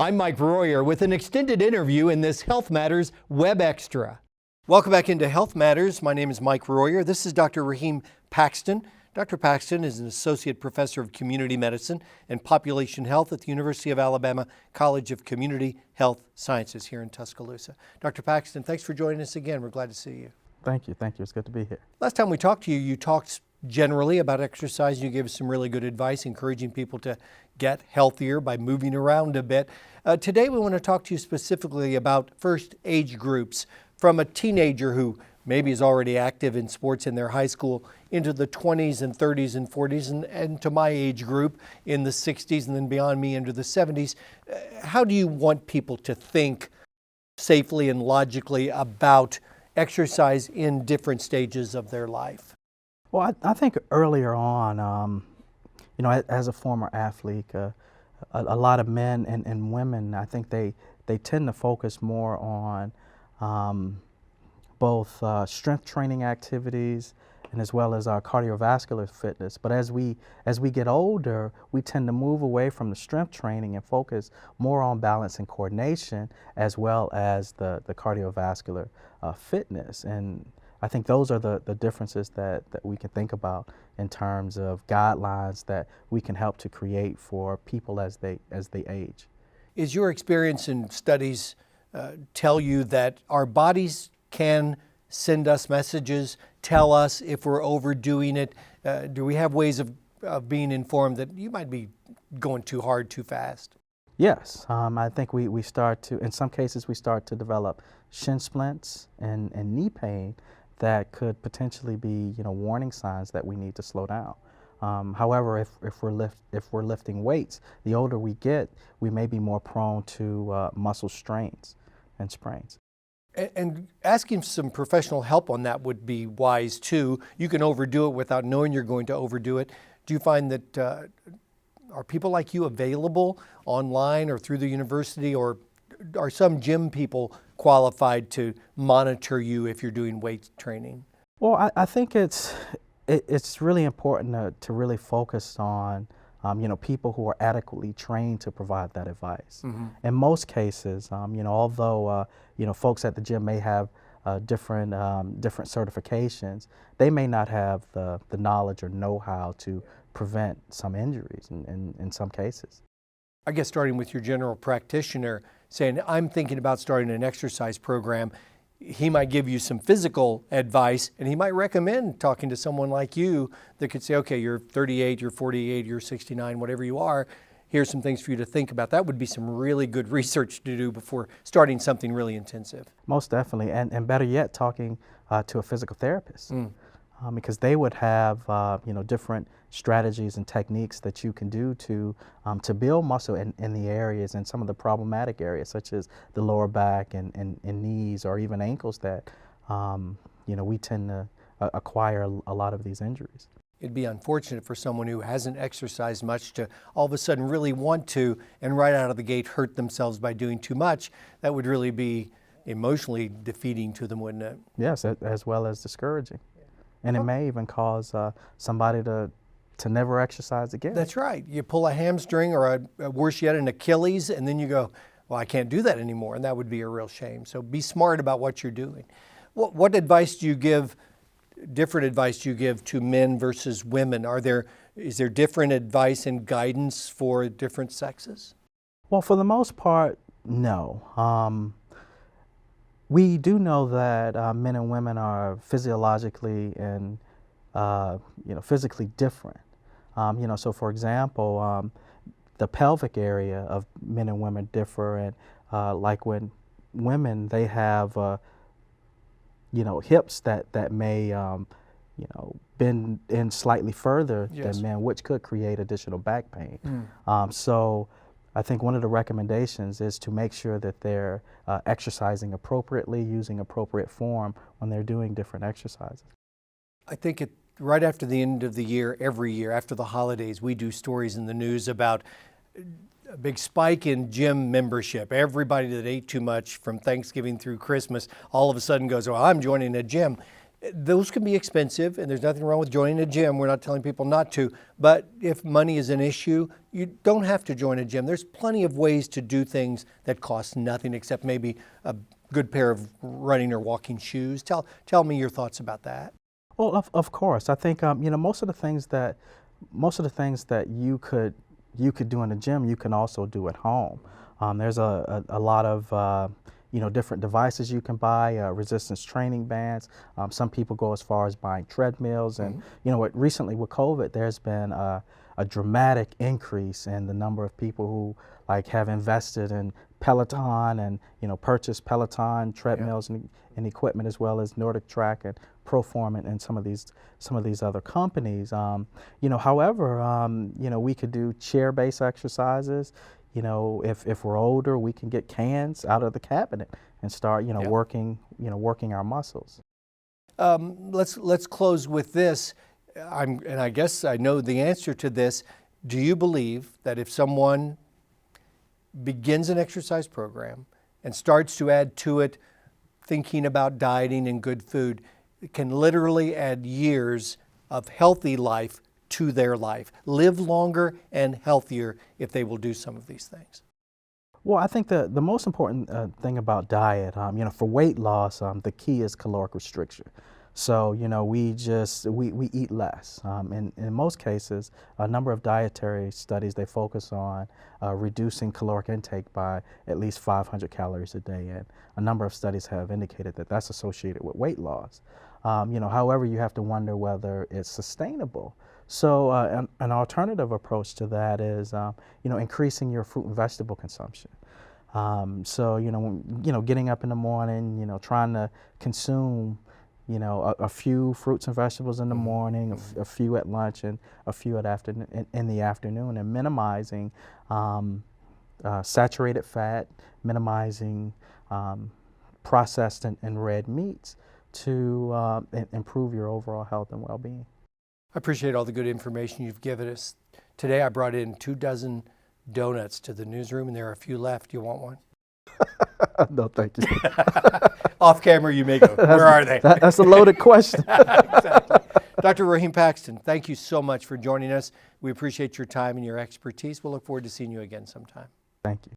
I'm Mike Royer with an extended interview in this Health Matters Web Extra. Welcome back into Health Matters. My name is Mike Royer. This is Dr. Raheem Paxton. Dr. Paxton is an associate professor of community medicine and population health at the University of Alabama College of Community Health Sciences here in Tuscaloosa. Dr. Paxton, thanks for joining us again. We're glad to see you. Thank you. It's good to be here. Last time we talked to you, you talked generally about exercise. You gave us some really good advice, encouraging people to get healthier by moving around a bit. Today we want to talk to you specifically about first age groups, from a teenager who maybe is already active in sports in their high school into the 20s and 30s and 40s and to my age group in the 60s and then beyond me into the 70s. How do you want people to think safely and logically about exercise in different stages of their life? Well, I think earlier on, as a former athlete, a lot of men and women, I think they tend to focus more on both strength training activities and as well as our cardiovascular fitness. But as we get older, we tend to move away from the strength training and focus more on balance and coordination as well as the cardiovascular fitness. And I think those are the differences that we can think about in terms of guidelines that we can help to create for people as they age. Is your experience in studies tell you that our bodies can send us messages, tell us if we're overdoing it? Do we have ways of being informed that you might be going too hard, too fast? Yes, I think we start to, in some cases, we start to develop shin splints and knee pain that could potentially be, warning signs that we need to slow down. However, if we're lifting weights, the older we get, we may be more prone to muscle strains and sprains. And asking some professional help on that would be wise too. You can overdo it without knowing you're going to overdo it. Do you find that are people like you available online or through the university, or are some gym people qualified to monitor you if you're doing weight training? Well, I think it's really important to really focus on people who are adequately trained to provide that advice. Mm-hmm. In most cases, although folks at the gym may have different certifications, they may not have the knowledge or know-how to prevent some injuries in some cases. I guess starting with your general practitioner, saying, I'm thinking about starting an exercise program, he might give you some physical advice, and he might recommend talking to someone like you that could say, okay, you're 38, you're 48, you're 69, whatever you are, here's some things for you to think about. That would be some really good research to do before starting something really intensive. Most definitely, and better yet, talking to a physical therapist. Because they would have different strategies and techniques that you can do to build muscle in the areas, and some of the problematic areas such as the lower back and knees or even ankles that we tend to acquire a lot of these injuries. It'd be unfortunate for someone who hasn't exercised much to all of a sudden really want to, and right out of the gate hurt themselves by doing too much. That would really be emotionally defeating to them, wouldn't it? Yes, as well as discouraging. And it may even cause somebody to never exercise again. That's right. You pull a hamstring or worse yet, an Achilles, and then you go, well, I can't do that anymore. And that would be a real shame. So be smart about what you're doing. What advice do you give, different advice do you give to men versus women? Is there different advice and guidance for different sexes? Well, for the most part, no. We do know that men and women are physiologically and physically different. So for example, the pelvic area of men and women differ, and like when women, they have hips that may bend in slightly further than men, which could create additional back pain. So I think one of the recommendations is to make sure that they're exercising appropriately, using appropriate form when they're doing different exercises. I think right after the end of the year, every year after the holidays, we do stories in the news about a big spike in gym membership. Everybody that ate too much from Thanksgiving through Christmas all of a sudden goes, well, I'm joining a gym. Those can be expensive, and there's nothing wrong with joining a gym. We're not telling people not to. But if money is an issue, you don't have to join a gym. There's plenty of ways to do things that cost nothing except maybe a good pair of running or walking shoes. Tell me your thoughts about that. Well, of course, I think most of the things that you could do in the gym, you can also do at home. There's a lot of different devices you can buy, resistance training bands. Some people go as far as buying treadmills, and recently with COVID, there's been a dramatic increase in the number of people who have invested in Peloton and purchased Peloton treadmills and equipment, as well as Nordic Track and Proform and some of these other companies. However, we could do chair-based exercises. If we're older, we can get cans out of the cabinet and start working our muscles. Let's close with this. And I guess I know the answer to this. Do you believe that if someone begins an exercise program and starts to add to it thinking about dieting and good food, it can literally add years of healthy life to their life, live longer and healthier if they will do some of these things? Well, I think the most important thing about diet, for weight loss, the key is caloric restriction. So, we eat less. In most cases, a number of dietary studies, they focus on reducing caloric intake by at least 500 calories a day. And a number of studies have indicated that that's associated with weight loss. However, you have to wonder whether it's sustainable. So an alternative approach to that is, increasing your fruit and vegetable consumption. Getting up in the morning, trying to consume a few fruits and vegetables in the morning, a few at lunch, and a few in the afternoon, and minimizing saturated fat, minimizing processed and red meats to improve your overall health and well-being. I appreciate all the good information you've given us. Today I brought in 24 donuts to the newsroom, and there are a few left. You want one? No, thank you. Off camera, you may go. Where are they? That's a loaded question. Exactly. Dr. Raheem Paxton, thank you so much for joining us. We appreciate your time and your expertise. We'll look forward to seeing you again sometime. Thank you.